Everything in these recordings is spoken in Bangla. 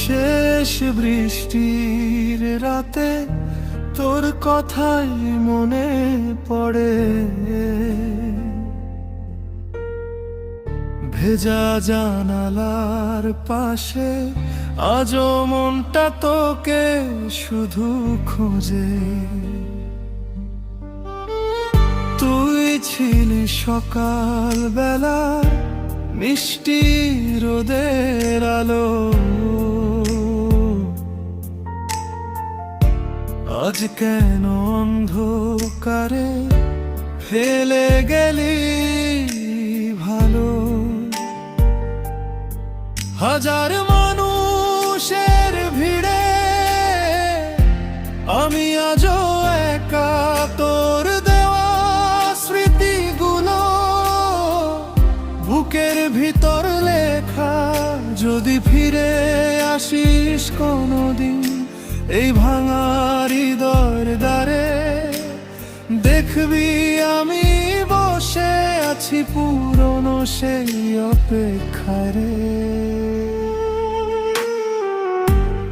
শেষ বৃষ্টির রাতে তোর কথাই মনে পড়ে, ভেজা জানালার পাশে আজও মনটা তোকে শুধু খোঁজে। তুই ছিলি সকাল বেলা মিষ্টি রোদের আলো, আজ কেন অন্ধকারে ফেলে গেলি ভালো। হাজার মানুষের ভিড়ে আমি আজও একা, তোর দেওয়া স্মৃতিগুলো বুকের ভিতর লেখা। যদি ফিরে আসিস কোনোদিন এই ভাঙা হৃদয়ের দ্বারে, দেখবি আমি বসে আছি পুরনো সেই অপেক্ষায় রে।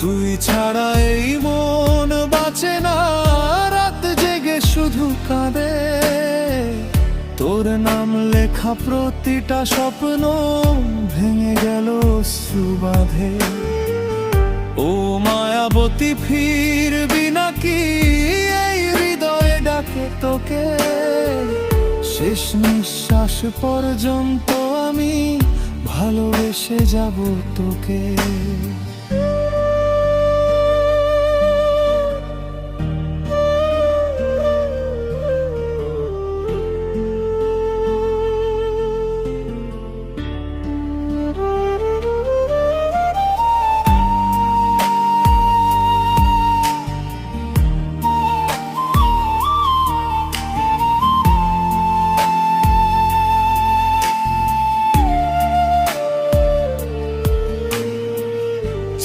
তুই ছাড়া এই মন বাঁচে না, রাত জেগে শুধু কাঁদে। তোর নাম লেখা প্রতিটা স্বপ্ন ভেঙে গেল সুবাধে। ও মায়াবতী ফিরবি নাকি এই হৃদয়ে ডাকে তোকে? শেষ নিঃশ্বাস পর্যন্ত আমি ভালোবেসে যাব তোকে।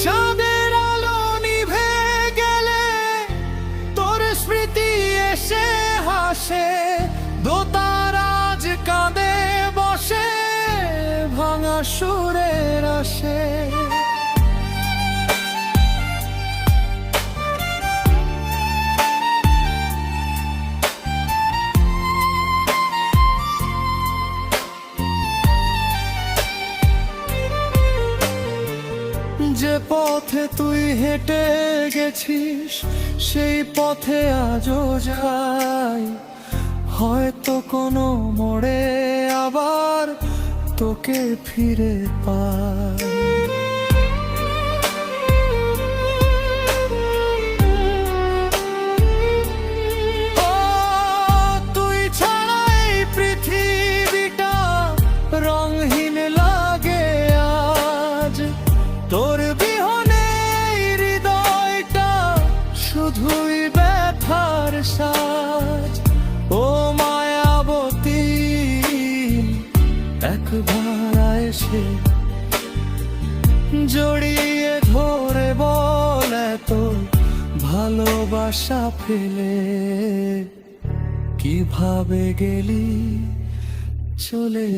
চাঁদের আলো নিভে গেলে তোর স্মৃতি এসে হাসে, দোতারাজ কাঁদে বসে ভাঙা সুরের আসে। যে পথে তুই হেঁটে গেছিস সেই পথে আজও যাই, হয়তো কোনো মোড়ে আবার তোকে ফিরে পাই। তুই ছাড়া এই পৃথিবীটা রংহীন লাগে আজ, তোর বিহনে হৃদয়টা শুধুই ব্যথার সাজ। ও মায়াবতী একবার এসে জড়িয়ে ধরে বলে তো ভালোবাসা ফেলে কিভাবে গেলি চলে।